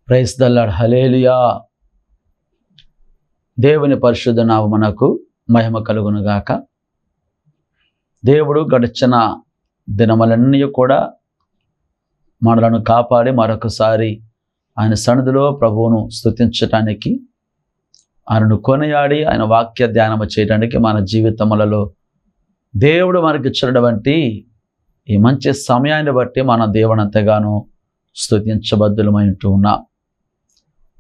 Praise the lord. హల్లెలూయా. దేవుని పరిశుద్ధ నామమునకు మహిమ కలుగును గాక. దేవుడు గడిచిన దినములన్నీ కూడా మనలను కాపాడి మరొకసారి ఆయన సన్నిధిలో ప్రభువును స్తుతించటానికి, ఆయనను కొనియాడి ఆయన వాక్య ధ్యానము చేయడానికి మన జీవితములలో దేవుడు మనకి ఇచ్చినటువంటి ఈ మంచి సమయాన్ని బట్టి మన దేవుని ఎంతగానో స్తుతించబద్దులమై ఉంటూ ఉన్నాం.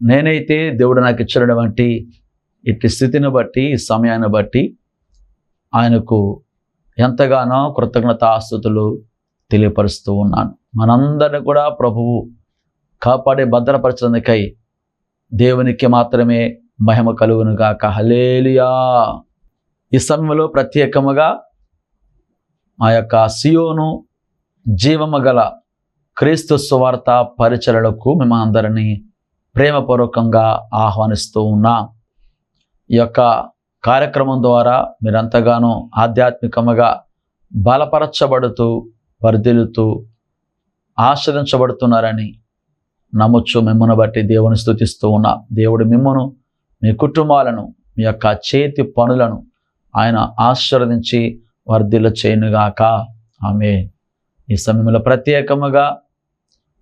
నేనైతే దేవుడు నాకు ఇచ్చినటువంటి ఇట్టి స్థితిని బట్టి, ఈ సమయాన్ని బట్టి ఆయనకు ఎంతగానో కృతజ్ఞతాస్తుతులు తెలియపరుస్తూ ఉన్నాను. మనందరిని కూడా ప్రభువు కాపాడే భద్రపరచడానికై దేవునికి మాత్రమే మహిమ కలుగును గాక. హల్లెలూయా. ఈ సమయంలో ప్రత్యేకముగా ఆ యొక్క సియోను జీవము గల క్రీస్తు సువార్త పరిచర్యలకు మేము అందరినీ ప్రేమపూర్వకంగా ఆహ్వానిస్తూ ఉన్నాం. ఈ యొక్క కార్యక్రమం ద్వారా మీరంతగానో ఆధ్యాత్మికముగా బలపరచబడుతూ, వర్ధిల్లుతూ, ఆశీర్వదించబడుతున్నారని నమ్ముచ్చు. మిమ్మల్ని బట్టి దేవుని స్తుతిస్తూ ఉన్నాం. దేవుడు మిమ్మును, మీ కుటుంబాలను, మీ యొక్క చేతి పనులను ఆయన ఆశీర్వదించి వర్ధిల్ల చేయునుగాక. ఆమేన్. ఈ సమయంలో ప్రత్యేకముగా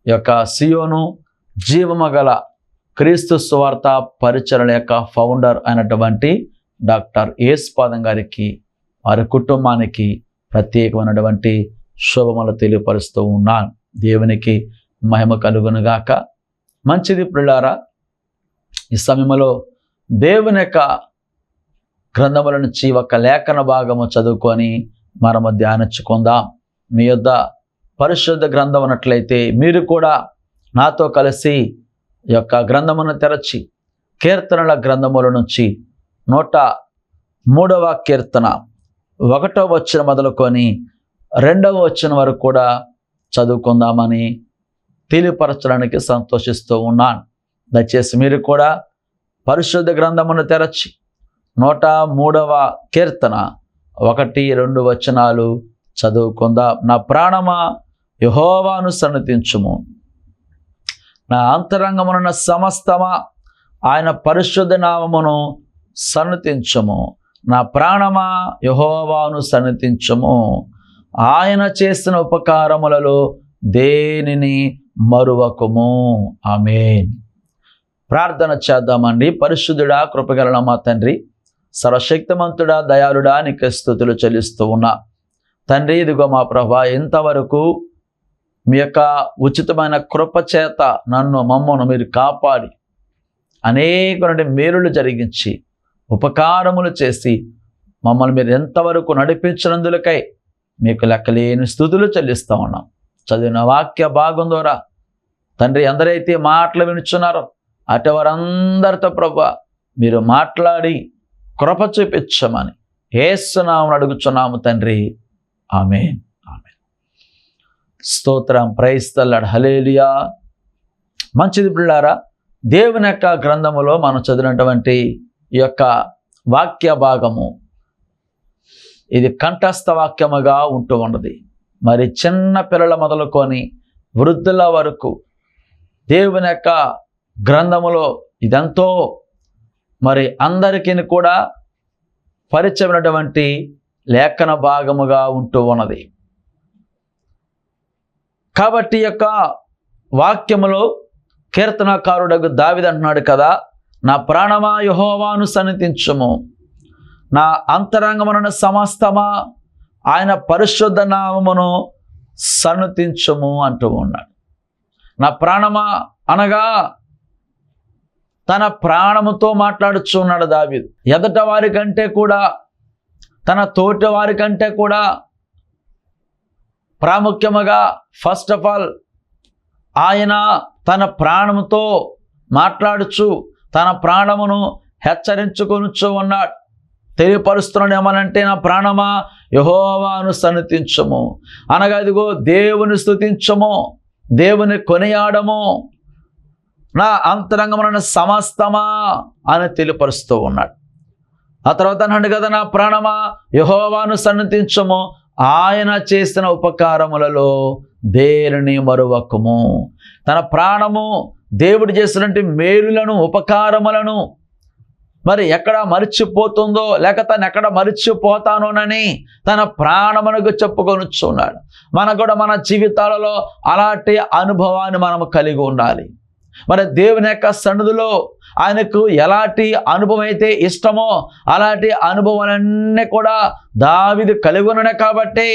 ఈ యొక్క సియోను జీవము గల క్రీస్తు సువార్త పరిచర్యల యొక్క ఫౌండర్ అయినటువంటి డాక్టర్ యేసుపాదం గారికి, వారి కుటుంబానికి ప్రత్యేకమైనటువంటి శుభములు తెలియపరుస్తూ ఉన్నాను. దేవునికి మహిమ కలుగును గాక. మంచిది ప్రియులారా, ఈ సమయంలో దేవుని యొక్క గ్రంథముల నుంచి ఒక లేఖన భాగము చదువుకొని మనము ధ్యానించుకుందాం. మీ యొద్ద పరిశుద్ధ గ్రంథం ఉన్నట్లయితే మీరు కూడా నాతో కలిసి ఈ యొక్క గ్రంథమును తెరచి కీర్తనల గ్రంథముల నుంచి 103వ కీర్తన 1వ వచనం మొదలుకొని 2వ వచనం వరకు కూడా చదువుకుందామని తెలియపరచడానికి సంతోషిస్తూ ఉన్నాను. దయచేసి మీరు కూడా పరిశుద్ధ గ్రంథమును తెరచి 103వ కీర్తన 1-2 వచనాలు చదువుకుందాం. నా ప్రాణమా యెహోవాను సన్నుతించుము, నా అంతరంగమున సమస్తమా ఆయన పరిశుద్ధ నామమును సన్నుతించుము. నా ప్రాణమా యెహోవాను సన్నుతించుము, ఆయన చేసిన ఉపకారములలో దేనిని మరువకుము. ఆమేన్. ప్రార్థన చేద్దామండి. పరిశుద్ధుడా, కృపగల మా తండ్రి, సర్వశక్తిమంతుడా, దయాళుడా, నీకు స్తుతులు చెల్లిస్తూ ఉన్నా తండ్రి. ఇదిగో మా ప్రభా, ఇంతవరకు మీ యొక్క ఉచితమైన కృప చేత మమ్మను మీరు కాపాడి అనేక మేలులు జరిగించి ఉపకారములు చేసి మమ్మల్ని మీరు ఎంతవరకు నడిపించినందులకై మీకు లెక్కలేని స్తుతులు చెల్లిస్తూ ఉన్నాం. చదివిన వాక్య భాగం ద్వారా తండ్రి, ఎందరైతే మాటలు వినుచున్నారో అటు వారందరితో ప్రభా మీరు మాట్లాడి కృప చూపించమని యేసు నామమున అడుగుచున్నాము తండ్రి. ఆమేన్. ఆమేన్. స్తోత్రం. Praise the lord. హల్లెలూయా. మంచిది ప్రియులారా, దేవుని యొక్క గ్రంథములో మనం చదివినటువంటి ఈ యొక్క వాక్య భాగము ఇది కంఠస్థ వాక్యముగా ఉంటూ ఉన్నది. మరి చిన్న పిల్లల మొదలుకొని వృద్ధుల వరకు దేవుని యొక్క గ్రంథములో ఇదంతో మరి అందరికీ కూడా పరిచయమైనటువంటి లేఖన భాగముగా ఉంటూ ఉన్నది. కాబట్టి యొక్క వాక్యములో కీర్తనకారుడు దావీదు అంటున్నాడు కదా, నా ప్రాణమా యెహోవాను సన్నుతించుము, నా అంతరంగమున సమస్తమా ఆయన పరిశుద్ధ నామమును సన్నుతించుము అంటూ ఉన్నాడు. నా ప్రాణమా అనగా తన ప్రాణముతో మాట్లాడుచు ఉన్నాడు దావీదు. ఎదట వారి కంటే కూడా, తన తోటి వారి కంటే కూడా ప్రాముఖ్యముగా ఫస్ట్ ఆఫ్ ఆల్ ఆయన తన ప్రాణముతో మాట్లాడుచు తన ప్రాణమును హెచ్చరించుకొనుచు ఉన్నాడు. తెలియపరుస్తున్నాడు ఏమనంటే, నా ప్రాణమా యెహోవాను సన్నుతించుము అనగా ఇదిగో దేవుని స్తుతించము, దేవుని కొనియాడము, నా అంతరంగమున సమస్తమా అని తెలియపరుస్తూ ఉన్నాడు. ఆ తర్వాత అన్నాడు కదా, నా ప్రాణమా యెహోవాను సన్నుతించుము, ఆయన చేసిన ఉపకారములలో దేనిని మరువకుము. తన ప్రాణము దేవుడు చేసినటువంటి మేలులను, ఉపకారములను మరి ఎక్కడ మరిచిపోతుందో, లేక తను ఎక్కడ మరిచిపోతానోనని తన ప్రాణమునకు చెప్పుకొనుచున్నాడు. మనకు కూడా మన జీవితాలలో అలాంటి అనుభవాన్ని మనము కలిగి ఉండాలి. మరి దేవుని యొక్క సన్నిధిలో ఆయనకు ఎలాంటి అనుభవం అయితే ఇష్టమో అలాంటి అనుభవాలన్నీ కూడా దావీదు కలిగి ఉన్నాడు. కాబట్టి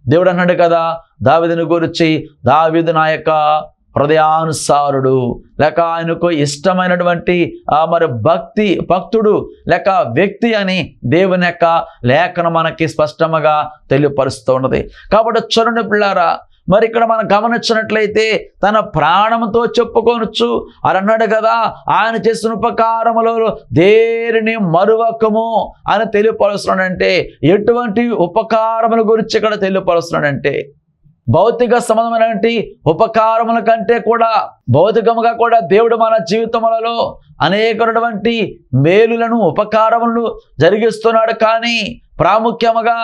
దేవుడు అన్నాడు కదా దావీదుని గురించి, దావీదు నా యొక్క హృదయానుసారుడు, లేక ఆయనకు ఇష్టమైనటువంటి మరి భక్తుడు లేక వ్యక్తి అని దేవుని యొక్క లేఖనం మనకి స్పష్టంగా తెలియపరుస్తూ ఉన్నది. కాబట్టి చూడండి పిల్లారా, మరి ఇక్కడ మనం గమనించినట్లయితే తన ప్రాణంతో చెప్పుకోవచ్చు అని అన్నాడు కదా. ఆయన చేసిన ఉపకారములో దేనిని మరువకము అని తెలియపరుస్తున్నాడంటే, ఎటువంటి ఉపకారముల గురించి ఇక్కడ తెలియపరుస్తున్నాడంటే, భౌతిక సంబంధమైనటువంటి ఉపకారముల కంటే కూడా భౌతికముగా కూడా దేవుడు మన జీవితములలో అనేకమైనటువంటి మేలులను, ఉపకారములను జరిగిస్తున్నాడు. కానీ ప్రాముఖ్యముగా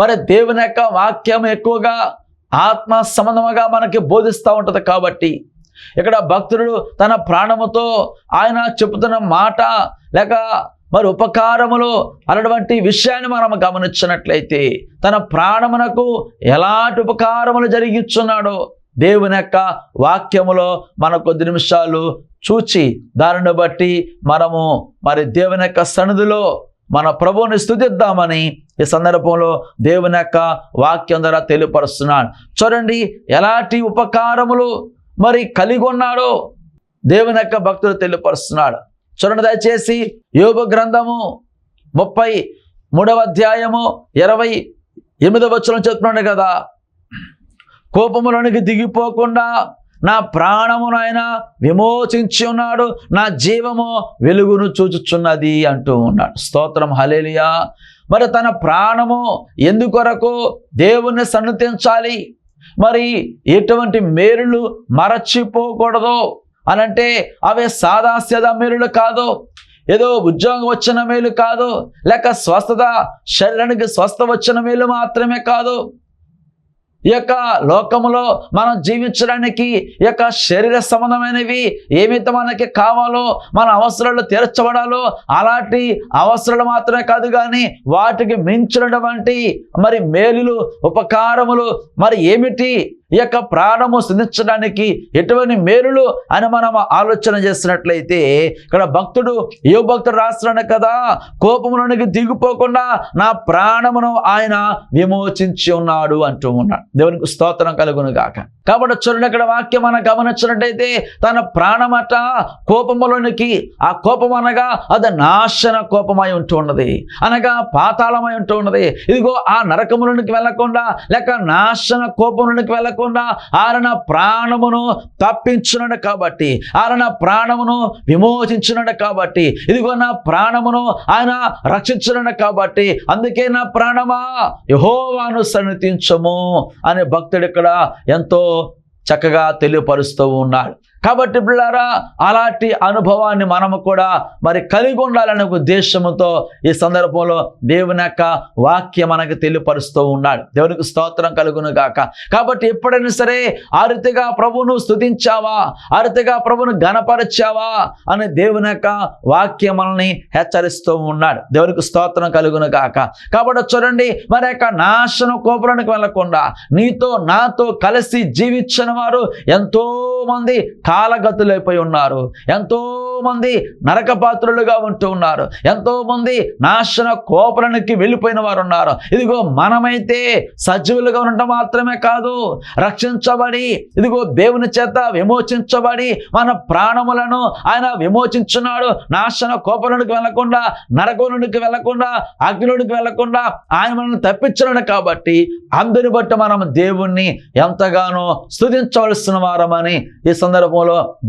మరి దేవుని యొక్క వాక్యం ఎక్కువగా ఆత్మ సంబంధముగా మనకి బోధిస్తూ ఉంటుంది. కాబట్టి ఇక్కడ భక్తుడు తన ప్రాణముతో ఆయన చెబుతున్న మాట లేక మరి ఉపకారములు అన్నటువంటి విషయాన్ని మనం గమనించినట్లయితే, తన ప్రాణమునకు ఎలాంటి ఉపకారములు జరిగిస్తున్నాడో దేవుని యొక్క వాక్యములో మన కొద్ది నిమిషాలు చూచి దానిని బట్టి మనము మరి దేవుని యొక్క సన్నిధిలో మన ప్రభువుని స్తుతిద్దామని ఈ సందర్భంలో దేవుని యొక్క వాక్యం ద్వారా తెలియపరుస్తున్నాడు. చూడండి ఎలాంటి ఉపకారములు మరి కలిగి ఉన్నాడో దేవుని యొక్క భక్తులు తెలియపరుస్తున్నాడు. చూడండి దయచేసి యోబు గ్రంథము 33వ అధ్యాయము 28వ వచనం చెప్తున్నాడు కదా, కోపములోనికి దిగిపోకుండా నా ప్రాణమును ఆయన విమోచించి ఉన్నాడు, నా జీవము వెలుగును చూచుచున్నది అంటూ ఉన్నాడు. స్తోత్రం, హల్లెలూయా. మరి తన ప్రాణము ఎందుకొరకు దేవుణ్ణి సన్నుతించాలి, మరి ఎటువంటి మేలులు మరచిపోకూడదు అనంటే అవి సాదాస్యదా మేలులు కాదు, ఏదో ఉద్యోగం వచ్చిన మేలు కాదు, లేక స్వస్థత శరీరానికి స్వస్థ వచ్చిన మేలు మాత్రమే కాదు. ఈ యొక్క లోకములో మనం జీవించడానికి ఈ యొక్క శరీర సంబంధమైనవి ఏమైతే మనకి కావాలో, మన అవసరాలు తీర్చబడాలో అలాంటి అవసరాలు మాత్రమే కాదు, కానీ వాటికి మించినటువంటి మరి మేలులు, ఉపకారములు మరి ఏమిటి, ఈ యొక్క ప్రాణము స్థితించడానికి ఎటువంటి మేలులు అని మనం ఆలోచన చేసినట్లయితే, ఇక్కడ భక్తుడు యోబు భక్తుడు రాస్తున్నాడు కదా, కోపములోనికి దిగిపోకుండా నా ప్రాణమును ఆయన విమోచించి ఉన్నాడు అంటూ ఉన్నాడు. దేవునికి స్తోత్రం కలుగును గాక. కాబట్టి చూడండి, ఇక్కడ వాక్యం మనం గమనించినట్టయితే తన ప్రాణమట కోపములోనికి, ఆ కోపం అనగా అది నాశన కోపమై ఉంటూ ఉన్నది, అనగా పాతాళమై ఉంటూ ఉన్నది. ఇదిగో ఆ నరకములోనికి వెళ్లకుండా లేక నాశన కోపంలోనికి వెళ్ళకుండా ఆయన ప్రాణమును తప్పించున్నాడు కాబట్టి, ఆయన ప్రాణమును విమోచించున్నాడు కాబట్టి, ఇదిగో నా ప్రాణమును ఆయన రక్షించున్నాడు కాబట్టి, అందుకే నా ప్రాణమా యెహోవాను సన్నిధించుము అనే భక్తుడు ఇక్కడ ఎంతో చక్కగా తెలియపరుస్తూ ఉన్నాడు. కాబట్టి పిల్లారా, అలాంటి అనుభవాన్ని మనము కూడా మరి కలిగి ఉండాలనే ఉద్దేశంతో ఈ సందర్భంలో దేవుని యొక్క వాక్యం మనకు తెలియపరుస్తూ ఉన్నాడు. దేవునికి స్తోత్రం కలుగును గాక. కాబట్టి ఎప్పుడైనా సరే ఆ రీతిగా ప్రభువును స్తుతించావా, ఆ రీతిగా ప్రభువును ఘనపరిచావా అని దేవుని యొక్క వాక్యం మనల్ని హెచ్చరిస్తూ ఉన్నాడు. దేవునికి స్తోత్రం కలుగును గాక. కాబట్టి చూడండి, మరి యొక్క నాశన కోపురానికి వెళ్లకుండా నీతో నాతో కలిసి జీవించిన వారు ఎంతో మంది కాలగతులైపోయి ఉన్నారు, ఎంతో మంది నరకపాత్రులుగా ఉంటూ ఉన్నారు, ఎంతో మంది నాశన కోపరానికి వెళ్ళిపోయిన వారు ఉన్నారు. ఇదిగో మనమైతే సజీవులుగా ఉండటం మాత్రమే కాదు, రక్షించబడి ఇదిగో దేవుని చేత విమోచించబడి మన ప్రాణములను ఆయన విమోచించున్నాడు. నాశన కోపరానికి వెళ్లకుండా, నరకంలోనికి వెళ్లకుండా, అగ్నిలోనికి వెళ్లకుండా ఆయన మనల్ని తప్పించున్నాడు. కాబట్టి అందుని బట్టి మనం దేవుణ్ణి ఎంతగానో స్తుతించవలసిన వారమని ఈ సందర్భంలో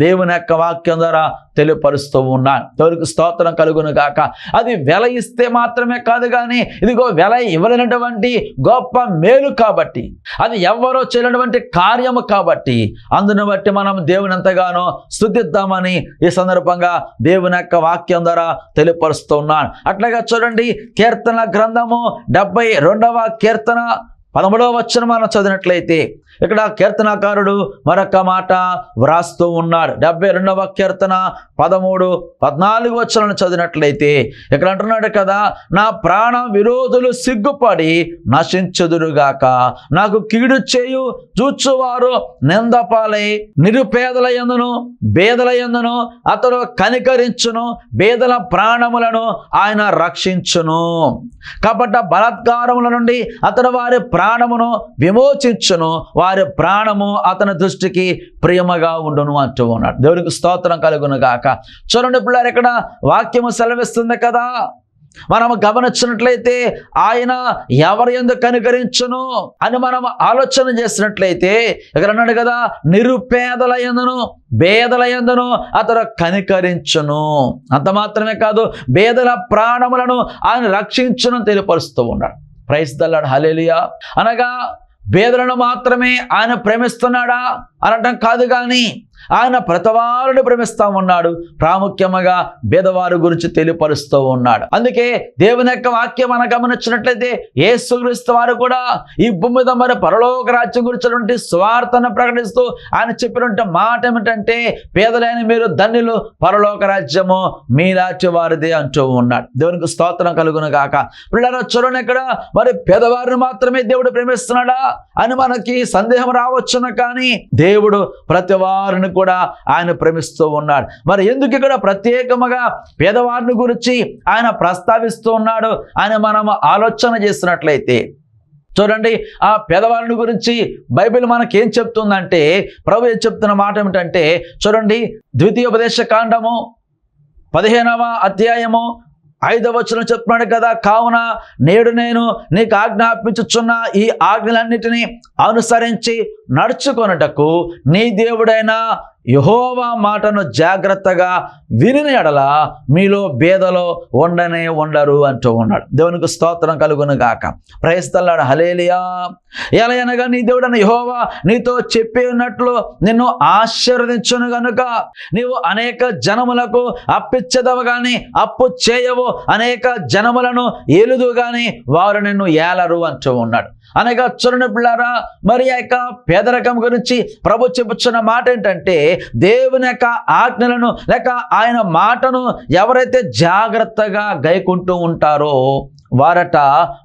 దేవుని యొక్క వాక్యం ద్వారా తెలియపరుస్తూ ఉన్నాను. దేవునికి స్తోత్రం కలుగును గాక. అది వెల ఇస్తే మాత్రమే కాదు, కానీ ఇదిగో వెల ఇవ్వలేనటువంటి గొప్ప మేలు కాబట్టి, అది ఎవరో చేయలేనటువంటి కార్యము కాబట్టి, అందును బట్టి మనం దేవుని ఎంతగానో స్తుతిద్దామని ఈ సందర్భంగా దేవుని యొక్క వాక్యం ద్వారా తెలియపరుస్తూ ఉన్నాను. అట్లాగా చూడండి, కీర్తన గ్రంథము 72వ కీర్తన 13వ వచనం మనం చదివినట్లయితే ఇక్కడ కీర్తనాకారుడు మరొక మాట వ్రాస్తూ ఉన్నాడు. 72వ కీర్తన 13, 14 వచనాలను చదివినట్లయితే ఇక్కడ అంటున్నాడు కదా, నా ప్రాణ విరోధులు సిగ్గుపడి నశించుదురుగాక, నాకు కీడు చేయు చూచువారు నిందపాలై నిరుపేదల యందును బేదల యందును అతడు కనికరించును, బేదల ప్రాణములను ఆయన రక్షించును. కాబట్టి బలాత్కారముల నుండి అతడు వారి ప్రాణమును విమోచించును, వారి ప్రాణము అతని దృష్టికి ప్రియముగా ఉండును అంటూ ఉన్నాడు. దేవునికి స్తోత్రం కలుగును గాక. చూడండి పిల్లలు, ఇక్కడ వాక్యము సెలవిస్తుంది కదా, మనము గమనించినట్లయితే ఆయన ఎవరి యందు కనికరించును అని మనం ఆలోచన చేసినట్లయితే ఇక్కడ అన్నాడు కదా, నిరుపేదల యందును బేదల యందును అతడు కనికరించును. అంత మాత్రమే కాదు, బేదల ప్రాణములను ఆయన రక్షించును తెలియపరుస్తూ ఉన్నాడు. ప్రైజ్ ది లార్డ్, హల్లెలూయా. అనగా బేదలను మాత్రమే ఆయన ప్రేమిస్తున్నాడా అనటం కాదు, కానీ ఆయన ప్రతివారిని ప్రేమిస్తూ ఉన్నాడు. ప్రాముఖ్యముగా బేదవారి గురించి తెలియపరుస్తూ ఉన్నాడు. అందుకే దేవుని యొక్క వాక్యం మనం గమనించినట్లయితే యేసుక్రీస్తు వారు కూడా ఈ భూమి మీద మరి పరలోక రాజ్యం గురించినటువంటి స్వార్థను ప్రకటిస్తూ ఆయన చెప్పినటువంటి మాట ఏమిటంటే, పేదలైన మీరు ధన్యులు, పరలోక రాజ్యము మీలాంటి వారిదే అంటూ ఉన్నాడు. దేవునికి స్తోత్రం కలుగును గాక. పిల్లలు చూడండి, ఇక్కడ మరి పేదవారిని మాత్రమే దేవుడు ప్రేమిస్తున్నాడా అని మనకి సందేహం రావచ్చును, కానీ దేవుడు ప్రతి వారిని కూడా ఆయన ప్రేమిస్తూ ఉన్నాడు. మరి ఎందుకు ఇక్కడ ప్రత్యేకముగా పేదవారిని గురించి ఆయన ప్రస్తావిస్తూ ఉన్నాడు అని మనం ఆలోచన చేసినట్లయితే చూడండి, ఆ పేదవారిని గురించి బైబిల్ మనకేం చెప్తుందంటే, ప్రభు ఏం చెప్తున్న మాట ఏమిటంటే చూడండి, ద్వితీయోపదేశ కాండము 15వ అధ్యాయము 5వ వచనం చెప్తున్నాడు కదా, కావున నేడు నేను నీకు ఆజ్ఞాపించుచున్న ఈ ఆజ్ఞలన్నిటినీ అనుసరించి నడుచుకొనుటకు నీ దేవుడైన యెహోవా మాటను జాగ్రత్తగా వినిన యెడల మీలో బేదలో ఉండనే ఉండరు అంటూ ఉన్నాడు. దేవునికి స్తోత్రం కలుగును గాక. ప్రైజ్ ది లార్డ్, హల్లెలూయా. ఎలా అనగా నీ దేవుడైన యెహోవా నీతో చెప్పి ఉన్నట్లు నిన్ను ఆశీర్వదించును గనుక నీవు అనేక జనములకు అప్పిచ్చెదవు గాని అప్పు చేయవు, అనేక జనములను ఏలుదు గాని వారు నిన్ను ఏలరు అంటూ ఉన్నాడు. అనగా చూడండి పిల్లారా, మరి ఆ యొక్క పేదరికం గురించి ప్రభు చెప్పుచున్న మాట ఏంటంటే, దేవుని యొక్క ఆజ్ఞలను లేక ఆయన మాటను ఎవరైతే జాగ్రత్తగా గైకుంటూ ఉంటారో వారట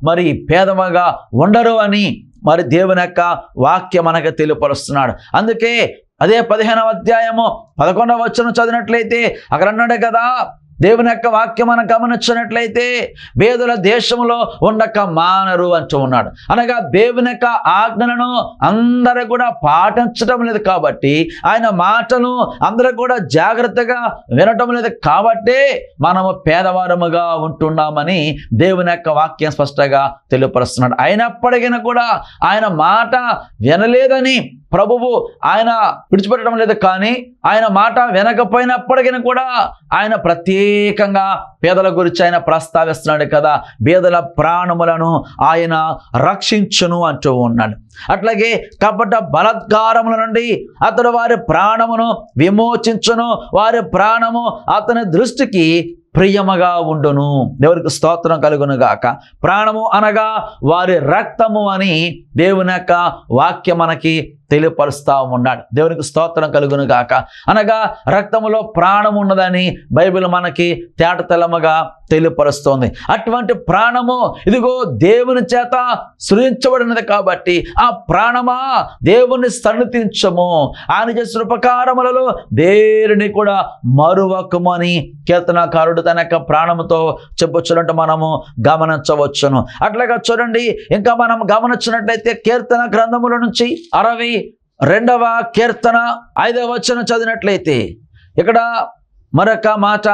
మరి పేదవగా ఉండరు అని మరి దేవుని యొక్క వాక్యం మనకు తెలియపరుస్తున్నాడు. అందుకే అదే 15వ అధ్యాయము 11వ వచనం చదివినట్లయితే అక్కడ అన్నాడు కదా, దేవుని యొక్క వాక్యం మనం గమనించినట్లయితే బేదల దేశంలో ఉండక మానరు అంటూ ఉన్నాడు. అనగా దేవుని యొక్క ఆజ్ఞలను అందరూ కూడా పాటించడం లేదు కాబట్టి, ఆయన మాటను అందరూ కూడా జాగ్రత్తగా వినటం లేదు కాబట్టి మనము పేదవారముగా ఉంటున్నామని దేవుని యొక్క వాక్యం స్పష్టంగా తెలియపరుస్తున్నాడు. అయినప్పటికీ కూడా ఆయన మాట వినలేదని ప్రభువు ఆయన విడిచిపెట్టడం లేదు, కానీ ఆయన మాట వినకపోయినప్పటికీ కూడా ఆయన ప్రత్యేకంగా పేదల గురించి ఆయన ప్రస్తావిస్తున్నాడు కదా, బేదల ప్రాణములను ఆయన రక్షించును అంటూ ఉన్నాడు. అట్లాగే కపట బలాత్కారముల నుండి అతడు వారి ప్రాణమును విమోచించును, వారి ప్రాణము అతని దృష్టికి ప్రియముగా ఉండును. దేవునికి స్తోత్రం కలుగును గాక. ప్రాణము అనగా వారి రక్తము అని దేవుని యొక్క వాక్యం మనకి తెలియపరుస్తూ ఉన్నాడు. దేవునికి స్తోత్రం కలుగును గాక. అనగా రక్తములో ప్రాణం ఉన్నదని బైబిల్ మనకి తేటతెల్లముగా తెలియపరుస్తోంది. అటువంటి ప్రాణము ఇదిగో దేవుని చేత సృజించబడినది కాబట్టి ఆ ప్రాణమా దేవుని సన్నిధించము, ఆయన చేసిన ఉపకారములలో దేనిని కూడా మరువకము అని కీర్తనకారుడు తన యొక్క ప్రాణముతో చెప్పొచ్చునంటే మనము గమనించవచ్చును. అట్లాగా చూడండి, ఇంకా మనం గమనించినట్లయితే కీర్తన గ్రంథముల నుంచి 62వ కీర్తన 5వ వచనం చదివినట్లయితే ఇక్కడ మరొక మాట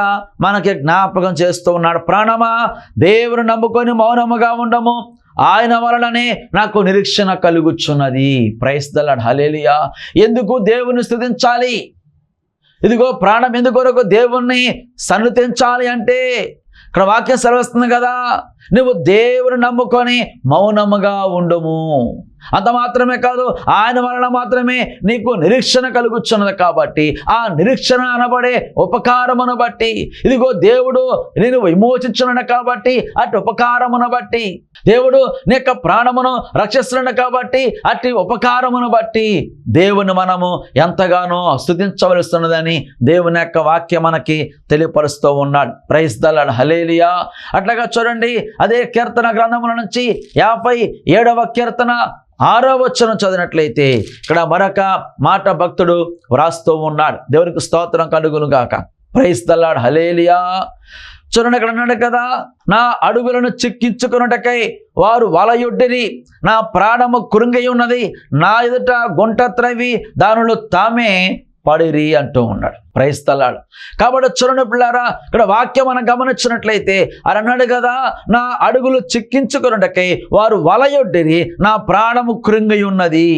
మనకి జ్ఞాపకం చేస్తూ ఉన్నాడు. ప్రాణమా దేవుని నమ్ముకొని మౌనముగా ఉండము, ఆయన వలననే నాకు నిరీక్షణ కలుగుచున్నది. ప్రైజ్ ది లార్డ్, హల్లెలూయా. ఎందుకు దేవుని స్తుతించాలి? ఇదిగో ప్రాణం ఎందుకొరకు దేవుణ్ణి సన్నుతించాలి అంటే ఇక్కడ వాక్యం సెలవిస్తుంది కదా, నువ్వు దేవుని నమ్ముకొని మౌనముగా ఉండుము. అంత మాత్రమే కాదు, ఆయన వలన మాత్రమే నీకు నిరీక్షణ కలుగుచున్నది. కాబట్టి ఆ నిరీక్షణ అనబడే ఉపకారమును బట్టి, ఇదిగో దేవుడు నేను విమోచించున్నాడు కాబట్టి అటు ఉపకారమును బట్టి, దేవుడు నీ యొక్క ప్రాణమును రక్షిస్తున్నాడు కాబట్టి అట్టి ఉపకారమును బట్టి దేవుని మనము ఎంతగానో స్తుతించవలసినదని దేవుని యొక్క వాక్యం మనకి తెలియపరుస్తూ ఉన్నాడు. ప్రైజ్ ద లార్డ్, హల్లెలూయా. అట్లాగా చూడండి, అదే కీర్తన గ్రంథముల నుంచి 57వ కీర్తన 6వ వచనం చదివినట్లయితే ఇక్కడ మరొక మాట భక్తుడు వ్రాస్తూ ఉన్నాడు. దేవునికి స్తోత్రం కలుగును గాక. ప్రైజ్ ద లార్డ్, హల్లెలూయా. చూడండి, ఇక్కడ అన్నాడు కదా, నా అడుగులను చిక్కించుకున్నటకై వారు వలయొడ్డిరి, నా ప్రాణము కృంగి ఉన్నది, నా ఎదుట గుంట త్రవ్వి దానిలో తామే పడిరి అంటూ ఉన్నాడు. Praise the lord. కాబట్టి చూడండి పిల్లారా, ఇక్కడ వాక్యం మనం గమనించినట్లయితే ఆయన అన్నాడు కదా, నా అడుగులు చిక్కించుకున్నటకై వారు వలయొడ్డిరి, నా ప్రాణము కృంగి ఉన్నది.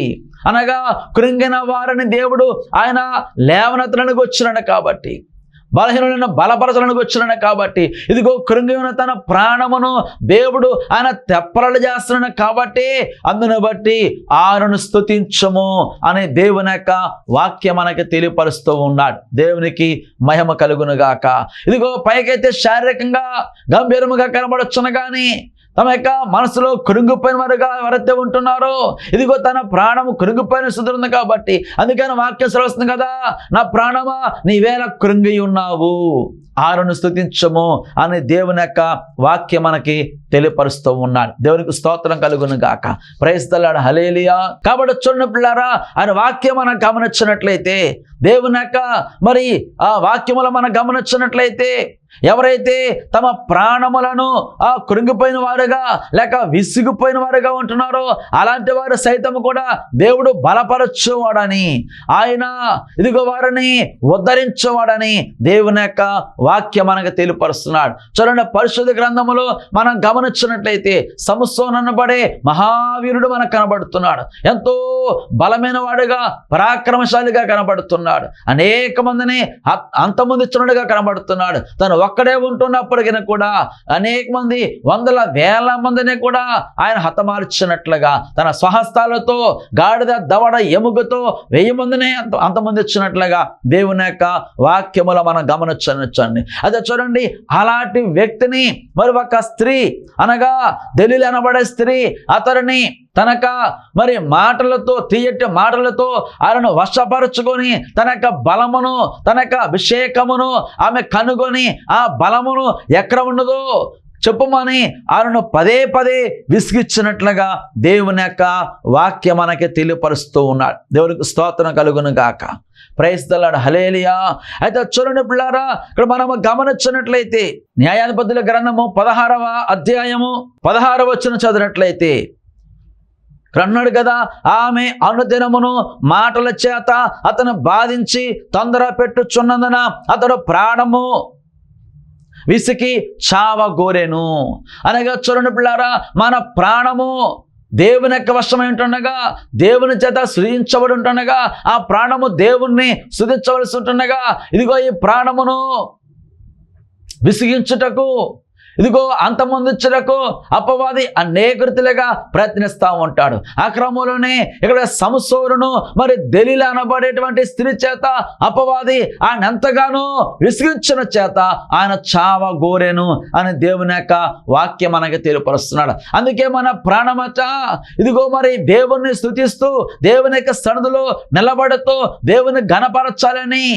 అనగా కృంగిన వారిని దేవుడు ఆయన లేవనెత్తడానికి వచ్చినాడు కాబట్టి, బలహీనులను బలపరచడానికి వచ్చినాడు కాబట్టి, ఇదిగో కృంగి ఉన్న తన ప్రాణమును దేవుడు ఆయన తెప్పరలు చేస్తున్నాడు కాబట్టి, అందును బట్టి ఆయనను స్తుతించము అనే దేవుని యొక్క వాక్యం మనకి తెలియపరుస్తూ ఉన్నాడు. దేవునికి మహిమ కలుగును గాక. ఇదిగో పైకైతే శారీరకంగా గంభీరముగా కనబడొచ్చును కానీ తమ యొక్క మనసులో కృంగిపోయిన వారుగా ఎవరైతే ఉంటున్నారో, ఇదిగో తన ప్రాణము కృంగిపోయిన స్థితి ఉంది కాబట్టి, అందుకని వాక్యం సెలవుస్తుంది కదా, నా ప్రాణమా నీవేళ కృంగి ఉన్నావు, ఆయనను స్తుతించము అని దేవుని యొక్క వాక్యం మనకి తెలియపరుస్తూ ఉన్నాడు. దేవునికి స్తోత్రం కలుగును గాక. ప్రైజ్ ద లార్డ్, హల్లెలూయా. కాబట్టి చూడండి పిల్లారా, ఆయన వాక్యం మనం గమనించినట్లయితే, దేవుని యొక్క మరి ఆ వాక్యములు మనం గమనించినట్లయితే, ఎవరైతే తమ ప్రాణములను కృంగిపోయిన వారుగా లేక విసిగిపోయిన వారుగా ఉంటున్నారో అలాంటి వారు సైతం కూడా దేవుడు బలపరచువాడని, ఆయన ఇదిగో వారిని ఉద్ధరించేవాడని దేవుని యొక్క వాక్యం మనకు తెలియపరుస్తున్నాడు. చూడండి, పరిశుద్ధ గ్రంథములో మనం గమనించినట్లయితే సంసోను అనబడే మహావీరుడు మనకు కనబడుతున్నాడు. ఎంతో బలమైన వాడుగా పరాక్రమశాలిగా కనబడుతున్నాడు. అనేక మందిని అంతమొందించున్నట్టుగా కనబడుతున్నాడు. తను ఒక్కడే ఉంటున్నప్పటికీ కూడా అనేక మంది, వందల వేల మందిని కూడా ఆయన హతమార్చినట్లుగా, తన స్వహస్తాలతో గాడిద దవడ ఎముకతో 1000 మందిని అంతమొందించినట్లుగా దేవుని యొక్క వాక్యములో మనం గమనించండి. అదే చూడండి, అలాంటి వ్యక్తిని మరి ఒక స్త్రీ అనగా దెలీలా అనబడే స్త్రీ అతడిని తనక మరి మాటలతో, తీయటి మాటలతో ఆయనను వశపరుచుకొని తన యొక్క బలమును, తన యొక్క అభిషేకమును ఆమె కనుగొని ఆ బలమును ఎక్కడ ఉన్నదో చెప్పుమని ఆయనను పదే పదే విసిగిచ్చినట్లుగా దేవుని యొక్క వాక్యం మనకి తెలియపరుస్తూ ఉన్నాడు. దేవునికి స్తోత్రం కలుగును గాక. ప్రైజ్ ద లార్డ్, హల్లెలూయా. అయితే చూడండి పిల్లారా, ఇక్కడ మనం గమనించినట్లయితే న్యాయాధిపతుల గ్రంథము 16వ అధ్యాయము 16వ వచనం చదివినట్లయితే అన్నాడు కదా, ఆమె అనుదినమును మాటల చేత అతను బాధించి తొందర పెట్టుచున్నందున అతడు ప్రాణము విసికి చావగోరెను. అనగా చూడండి పిల్లారా, మన ప్రాణము దేవుని యొక్క వశమై ఉంటుండగా, దేవుని చేత సృజించబడి ఉంటుండగా, ఆ ప్రాణము దేవుణ్ణి సృజించవలసి ఉంటుండగా, ఇదిగో ఈ ప్రాణమును విసిగించుటకు, ఇదిగో అంతమొందించుటకు అపవాది అనేక రీతిలుగా ప్రయత్నిస్తూ ఉంటాడు. ఆ క్రమంలోనే ఇక్కడ సంసోనును మరి దెలీలా అనబడేటువంటి స్త్రీ చేత అపవాది ఆయన ఎంతగానో విసిగించిన చేత ఆయన చావగోరెను అని దేవుని యొక్క వాక్యం మనకి తెలియపరుస్తున్నాడు. అందుకే మన ప్రాణమట ఇదిగో మరి దేవుణ్ణి స్తుతిస్తూ దేవుని యొక్క సన్నిధిలో నిలబడుతూ దేవుని ఘనపరచాలని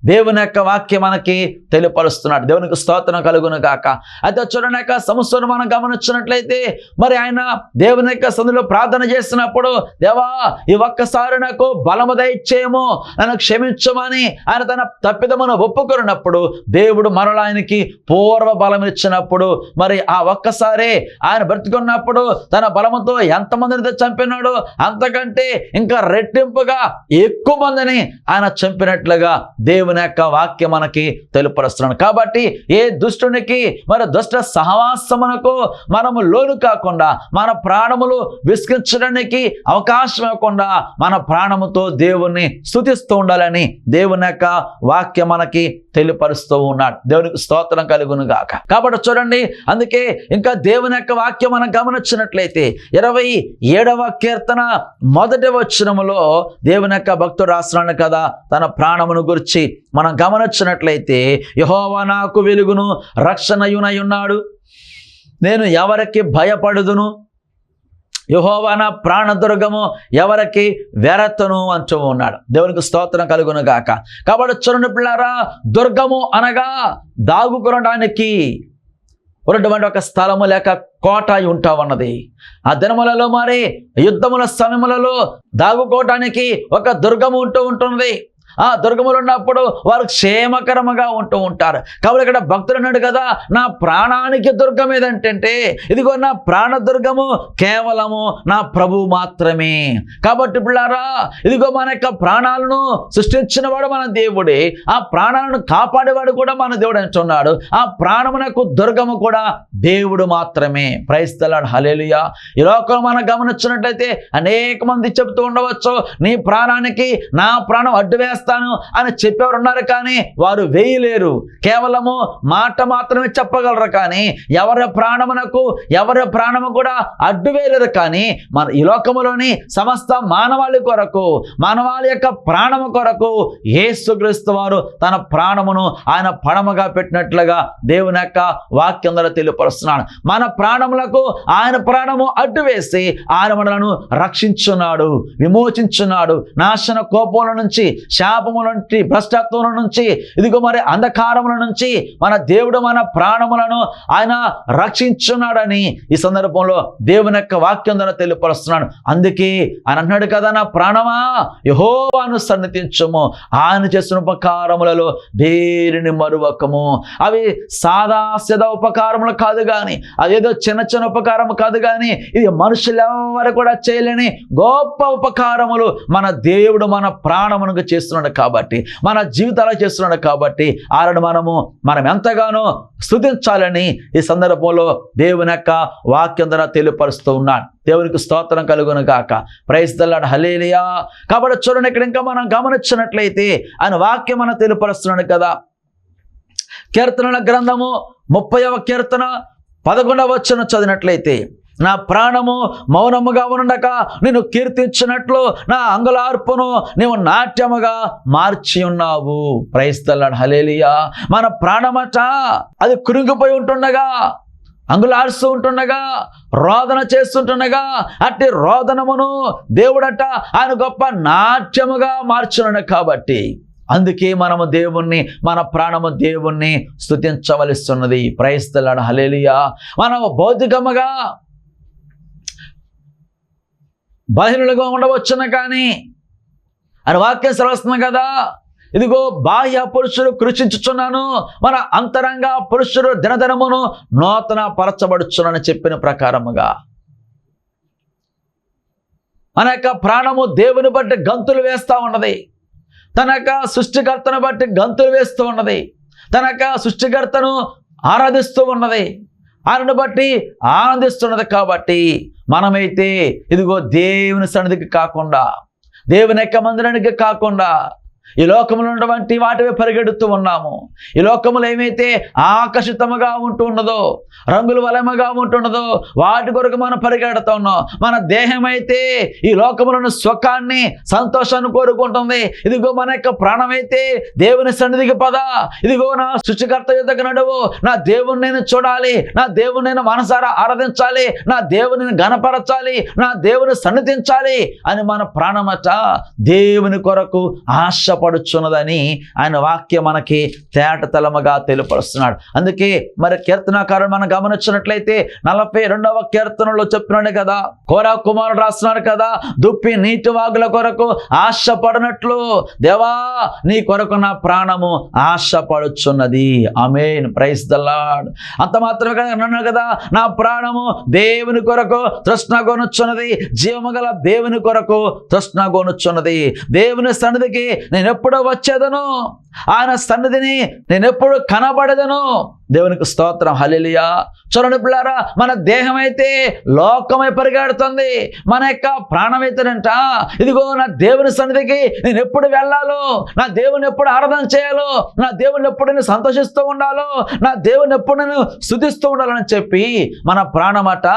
దేవుని యొక్క వాక్యం మనకి తెలియపరుస్తున్నాడు. దేవునికి స్తోత్రం కలుగును గాక. అయితే చూడండి, యొక్క సంస్థను మనం గమనించినట్లయితే మరి ఆయన దేవుని యొక్క సన్నిధిలో ప్రార్థన చేసినప్పుడు, దేవా ఈ ఒక్కసారి నాకు బలము దయచేయము, నన్ను క్షమించమని ఆయన తన తప్పిదమును ఒప్పుకున్నప్పుడు దేవుడు మరలా ఆయనకి పూర్వ బలం ఇచ్చినప్పుడు, మరి ఆ ఒక్కసారి ఆయన బ్రతుకున్నప్పుడు తన బలముతో ఎంతమందిని చంపినాడో అంతకంటే ఇంకా రెట్టింపుగా ఎక్కువ మందిని ఆయన చంపినట్లుగా దేవుని యొక్క వాక్యం మనకి తెలుపరుస్తున్నాడు. కాబట్టి ఏ దుష్టునికి మరి దుష్ట సహవాసమునకు మనము లోను కాకుండా, మన ప్రాణములు విసిగించడానికి అవకాశం ఇవ్వకుండా మన ప్రాణముతో దేవుణ్ణి స్తుతిస్తూ ఉండాలని దేవుని యొక్క వాక్యం మనకి తెలియపరుస్తూ ఉన్నాడు. దేవునికి స్తోత్రం కలుగును గాక. కాబట్టి చూడండి, అందుకే ఇంకా దేవుని యొక్క వాక్యం మనం గమనించినట్లయితే 27వ కీర్తన 1వ వచనములో దేవుని యొక్క భక్తుడు రాస్తున్నాడు కదా తన ప్రాణమును గురించి మనం గమనించినట్లయితే, యెహోవా నాకు వెలుగును రక్షణయునై ఉన్నాడు, నేను ఎవరికి భయపడుదును, యెహోవా నా ప్రాణదుర్గము, ఎవరికి వెరతను అంటూ ఉన్నాడు. దేవునికి స్తోత్రం కలుగును గాక. కాబట్టి చూడండి పిల్లారా, దుర్గము అనగా దాగుకొనడానికి ఉన్నటువంటి ఒక స్థలము లేక కోట అయి ఉంటా ఉన్నది. ఆ దినములలో మరి యుద్ధముల సమయములలో దాగుకోవటానికి ఒక దుర్గము ఉంటుంది. ఆ దుర్గములు ఉన్నప్పుడు వారు క్షేమకరముగా ఉంటూ ఉంటారు. కాబట్టి ఇక్కడ భక్తుడు అన్నాడు కదా, నా ప్రాణానికి దుర్గం ఏదంటే, ఇదిగో నా ప్రాణ దుర్గము కేవలము నా ప్రభువు మాత్రమే. కాబట్టి పిల్లారా, ఇదిగో మన యొక్క ప్రాణాలను సృష్టించిన వాడు మన దేవుడే, ఆ ప్రాణాలను కాపాడేవాడు కూడా మన దేవుడు అంటున్నాడు. ఆ ప్రాణమునకు దుర్గము కూడా దేవుడు మాత్రమే. ప్రైజ్ ది లార్డ్, హల్లెలూయా. ఈ లోకం మనం గమనించినట్లయితే అనేక మంది చెబుతూ ఉండవచ్చు, నీ ప్రాణానికి నా ప్రాణం అడ్డు వేస్తాను అని చెప్పేవారు ఉన్నారు, కానీ వారు వేయలేరు. కేవలము మాట మాత్రమే చెప్పగలరు, కానీ ఎవరి ప్రాణము కూడా అడ్డు వేయలేరు. కానీ మన ఈ లోకములోని సమస్త మానవాళి కొరకు, మానవాళి యొక్క ప్రాణము కొరకు యేసుక్రీస్తు వారు తన ప్రాణమును ఆయన పణముగా పెట్టినట్లుగా దేవుని యొక్క వాక్యం ద్వారా తెలియపరుస్తున్నాడు. మన ప్రాణములకు ఆయన ప్రాణము అడ్డు వేసి ఆయన మనలను రక్షించున్నాడు, విమోచించున్నాడు. నాశన కోపముల నుంచి, శాపముల నుంచి, భ్రష్టత్వముల నుంచి, ఇదిగో మరి అంధకారముల నుంచి మన దేవుడు మన ప్రాణములను ఆయన రక్షించున్నాడని ఈ సందర్భంలో దేవుని యొక్క వాక్యం ద్వారా తెలియపరుస్తున్నాడు. అందుకే ఆయన అన్నాడు కదా, నా ప్రాణమా యెహోవాను సన్నిధించుము, ఆయన చేసిన ఉపకారములలో దేనిని మరువకము. అవి సాదాసిదా ఉపకారములు కాదు, కానీ అదేదో చిన్న చిన్న ఉపకారం కాదు, కానీ ఇది మనుషులు ఎవరు కూడా చేయలేని గొప్ప ఉపకారములు మన దేవుడు మన ప్రాణమునకు చేస్తున్నాడు కాబట్టి, మన జీవితాలు చేస్తున్నాడు కాబట్టి ఆయనను మనం ఎంతగానో స్తుతించాలని ఈ సందర్భంలో దేవుని యొక్క వాక్యం ద్వారా తెలియపరుస్తూ ఉన్నాడు. దేవునికి స్తోత్రం కలుగును గాక. ప్రైజ్ ది లార్డ్, హల్లెలూయా. కాబట్టి చూడండి, ఇక్కడ ఇంకా మనం గమనించినట్లయితే ఆయన వాక్యం మనం తెలియపరుస్తున్నాడు కదా. కీర్తనల గ్రంథము 30వ కీర్తన 11వ వచనం చదివినట్లయితే, నా ప్రాణము మౌనముగా ఉండక నేను కీర్తించినట్లు నా అంగుళార్పును నీవు నాట్యముగా మార్చి ఉన్నావు. ప్రైజ్ ది లార్డ్, హల్లెలూయా. మన ప్రాణమట అది కృంగిపోయి ఉంటుండగా, అంగుళార్స్తూ ఉంటుండగా, రోదన చేస్తుంటుండగా, అట్టి రోదనమును దేవుడట ఆయన గొప్ప నాట్యముగా మార్చున్నాడు. కాబట్టి అందుకే మనము దేవుణ్ణి, మన ప్రాణము దేవుణ్ణి స్తుతించవలసిస్తున్నది. ప్రైజ్ ది లార్డ్, హల్లెలూయా. మనము భౌతికముగా బలహీనులుగా ఉండవచ్చును, కానీ అని వాక్యం సెలవుస్తుంది కదా, ఇదిగో బాహ్య పురుషుడు కృషించుచున్నాను, మన అంతరంగ పురుషుడు దినదినమును నూతన పరచబడుచునని చెప్పిన ప్రకారముగా మన యొక్క ప్రాణము దేవుని బట్టి గంతులు వేస్తూ ఉన్నది. తన యొక్క సృష్టికర్తను బట్టి గంతులు వేస్తూ ఉన్నది. తన యొక్క సృష్టికర్తను ఆరాధిస్తూ ఉన్నది. ఆయనను బట్టి ఆనందిస్తున్నది. కాబట్టి మనమైతే ఇదిగో దేవుని సన్నిధికి కాకుండా, దేవుని యొక్క మందిరానికి కాకుండా ఈ లోకములో ఉన్నటువంటి వాటివే పరిగెడుతూ ఉన్నాము. ఈ లోకములు ఏమైతే ఆకర్షితముగా ఉంటున్నదో, రంగుల వలముగా ఉంటున్నదో వాటి కొరకు మనం పరిగెడుతూ ఉన్నాం. మన దేహం అయితే ఈ లోకములను సుఖాన్ని, సంతోషాన్ని కోరుకుంటుంది. ఇదిగో మన యొక్క ప్రాణమైతే దేవుని సన్నిధికి పద, ఇదిగో నా సృష్టికర్త యుద్ధకు నడువు, నా దేవుని నేను చూడాలి, నా దేవుని నేను మనసారా ఆరాధించాలి, నా దేవుని గణపరచాలి, నా దేవుని సన్నిధించాలి అని మన ప్రాణమట దేవుని కొరకు ఆశపడుచున్నదని ఆయన వాక్యం మనకి తేటతలముగా తెలియపరుస్తున్నాడు. అందుకే మరి కీర్తనాకారుడు మనం గమనించినట్లయితే 42వ కీర్తనలో చెప్తున్నాడు కదా, కోరా కుమారుడు రాస్తున్నాడు కదా, దుప్పి నీటి వాగుల కొరకు ఆశపడినట్లు దేవా నీ కొరకు నా ప్రాణము ఆశపడుచున్నది. ఆమేన్. Praise the lord. అంత మాత్రమే కదా అన్నాడు కదా, నా ప్రాణము దేవుని కొరకు తృష్ణగొనుచున్నది, జీవము గల దేవుని కొరకు తృష్ణగొనుచున్నది. దేవుని సన్నిధికి నేను నేనెప్పుడు వచ్చేదను, ఆయన సన్నిధిని నేనెప్పుడు కనబడదను. దేవునికి స్తోత్రం, హల్లెలూయా. చూడండి పిల్లారా, మన దేహం అయితే లోకమై పరిగెడుతుంది, మన యొక్క ప్రాణం అయితేనంట ఇదిగో నా దేవుని సన్నిధికి నేను ఎప్పుడు వెళ్ళాలో, నా దేవుని ఎప్పుడు ఆరాధన చేయాలో, నా దేవుని ఎప్పుడు నేను సంతోషిస్తూ ఉండాలో, నా దేవుని ఎప్పుడు నేను స్తుతిస్తూ ఉండాలని చెప్పి మన ప్రాణమట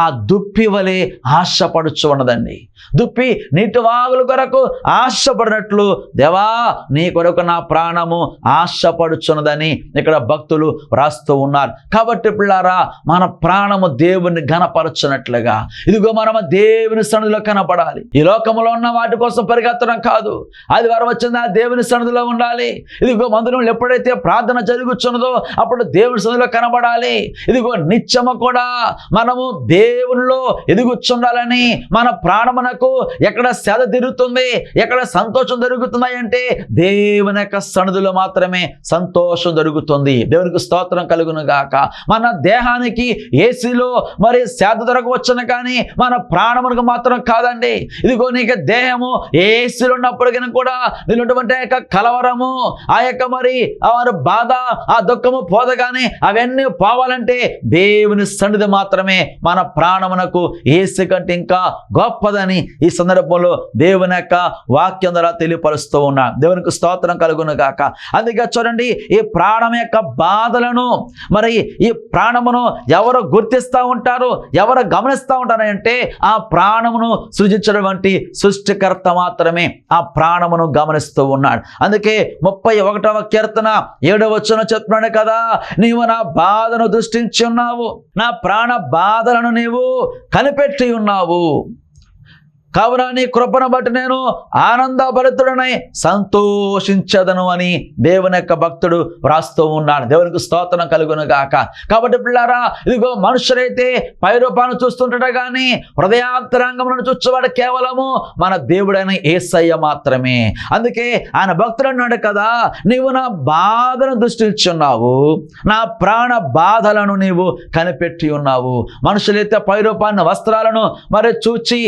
ఆ దుప్పి వలె ఆశపడుచు ఉన్నదండి. దుప్పి నీటి వాగుల కొరకు ఆశపడినట్లు దేవా నీ కొరకు నా ప్రాణము ఆశపడుచున్నదని ఇక్కడ భక్తులు వ్రాస్తూ ఉన్నారు. కాబట్టి పిల్లారా, మన ప్రాణము దేవుని ఘనపరచునట్లుగా ఇదిగో మనము దేవుని సన్నిధిలో కనపడాలి. ఈ లోకంలో ఉన్న వాటి కోసం పరిగెత్తడం కాదు. ఆదివారం వచ్చిందా దేవుని సన్నిధిలో ఉండాలి. ఇదిగో మందిరంలో ఎప్పుడైతే ప్రార్థన జరుగుతున్నదో అప్పుడు దేవుని సన్నిధిలో కనబడాలి. ఇదిగో నిత్యము కూడా మనము దేవునిలో ఎదుగుచుండాలని, మన ప్రాణమునకు ఎక్కడ సేద తిరుగుతుంది, ఎక్కడ సంతోషం జరుగుతున్నాయి అంటే దేవుని యొక్క సన్నిధిలో మాత్రమే సంతోషం జరుగుతుంది. దేవునికి స్తోత్రం కలుగును గాక. మన దేహానికి ఏసీలో మరి సేద దొరకవచ్చును, కానీ మన ప్రాణమునకు మాత్రం కాదండి. ఇదిగో నీకు దేహము ఏసీలో ఉన్నప్పటికీ కూడా నీటువంటి యొక్క కలవరము, ఆ యొక్క మరి బాధ, ఆ దుఃఖము పోదగానే అవన్నీ పోవాలంటే దేవుని సన్నిధి మాత్రమే మన ప్రాణమునకు ఏసీ కంటే ఇంకా గొప్పదని ఈ సందర్భంలో దేవుని యొక్క వాక్యం ద్వారా తెలియపరుస్తూ ఉన్నా. దేవునికి స్తోత్రం కలుగును గాక. అందుకే చూడండి, ఈ ప్రాణం యొక్క బాధలను మరి ఈ ప్రాణమును ఎవరు గుర్తిస్తూ ఉంటారు, ఎవరు గమనిస్తూ ఉంటారంటే ఆ ప్రాణమును సృజించినటువంటి సృష్టికర్త మాత్రమే ఆ ప్రాణమును గమనిస్తూ ఉన్నాడు. అందుకే 31వ కీర్తన 7వ వచనం చెప్తున్నాడు కదా, నీవు నా బాధను దృష్టించి ఉన్నావు, నా ప్రాణ బాధలను నీవు కనిపెట్టి ఉన్నావు, కావున నీ కృపను బట్టి నేను ఆనందభరితుడనై సంతోషించదను అని దేవుని యొక్క భక్తుడు వ్రాస్తూ ఉన్నాడు. దేవునికి స్తోత్రం కలుగును గాక. కాబట్టి పిల్లారా, ఇదిగో మనుషులైతే పైరూపాన్ని చూస్తుంటాడు, కానీ హృదయాంతరంగమును చూచేవాడు కేవలము మన దేవుడైన యేసయ్య మాత్రమే. అందుకే ఆయన భక్తుడు అన్నాడు కదా, నీవు నా బాధను దృష్టించున్నావు, నా ప్రాణ బాధలను నీవు కనిపెట్టి ఉన్నావు. మనుషులైతే పైరూపాన్ని, వస్త్రాలను మరి చూచి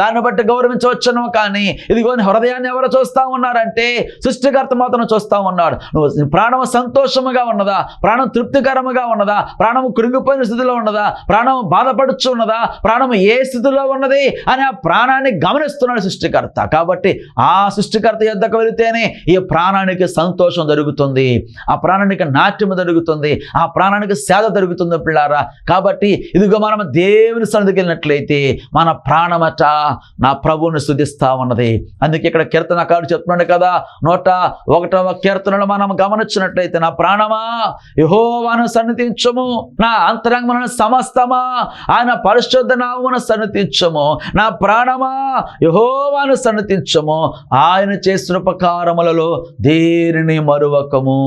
దాన్ని బట్టి గౌరవించవచ్చును, కానీ ఇదిగో హృదయాన్ని ఎవరు చూస్తా ఉన్నారంటే సృష్టికర్త మాత్రం చూస్తా ఉన్నాడు. నువ్వు ప్రాణము సంతోషముగా ఉన్నదా, ప్రాణం తృప్తికరముగా ఉన్నదా, ప్రాణము కృంగిపోయిన స్థితిలో ఉన్నదా, ప్రాణం బాధపడుచు ఉన్నదా, ప్రాణము ఏ స్థితిలో ఉన్నది అని ఆ ప్రాణాన్ని గమనిస్తున్నాడు సృష్టికర్త. కాబట్టి ఆ సృష్టికర్త యొద్దకు వెళితేనే ఈ ప్రాణానికి సంతోషం జరుగుతుంది, ఆ ప్రాణానికి నాట్యము జరుగుతుంది, ఆ ప్రాణానికి సేద జరుగుతుంది పిల్లారా. కాబట్టి ఇదిగో మనం దేవుని సన్నిధికి వెళ్ళినట్లయితే మన ప్రాణమట నా ప్రభువుని స్తుతిస్తా ఉన్నది. అందుకే ఇక్కడ కీర్తనకారుడు చెప్తున్నాడు కదా, 101వ కీర్తనలో మనం గమనించినట్లయితే, నా ప్రాణమా యెహోవాను సన్నిధించుము, నా అంతరంగమున సమస్తమా ఆయన పరిశుద్ధ నామమును సన్నిధించుము, నా ప్రాణమా యెహోవాను సన్నిధించుము, ఆయన చేసిన ఉపకారములలో దేనిని మరువకము.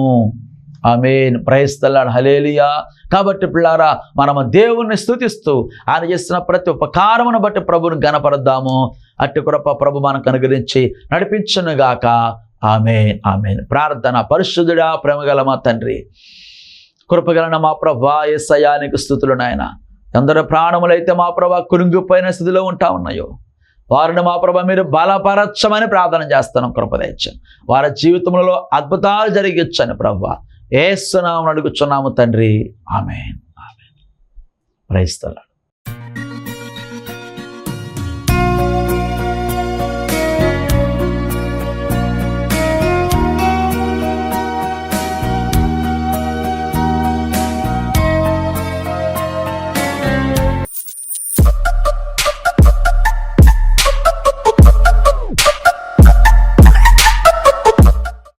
ఆమేన్. Praise the lord. హల్లెలూయా. కాబట్టి పిల్లారా, మనము దేవుణ్ణి స్తుతిస్తూ ఆయన చేసిన ప్రతి ఉపకారమును బట్టి ప్రభువుని ఘనపరుద్దాము. అట్టి కృప ప్రభు మనకు అనుగ్రహించి నడిపించునుగాక. ఆమేన్, ఆమేన్. ప్రార్థన. పరిశుద్ధుడా, ప్రేమగల మా తండ్రి, కృపగలన మా ప్రభువా యేసయ్యా నీకు స్తుతులు నాయన. ఎందరో ప్రాణములైతే మా ప్రభువా కృంగిపోయిన స్థితిలో ఉంటా ఉన్నాయో వారిని మా ప్రభువా మీరు బలపరచమని ప్రార్థన చేస్తున్నాం. కృప దయచేయండి. వారి జీవితంలో అద్భుతాలు జరిగించండి ప్రభువా. యేసు నామమున అడుగుచున్నాము తండ్రి. ఆమేన్, ఆమేన్. Praise the lord.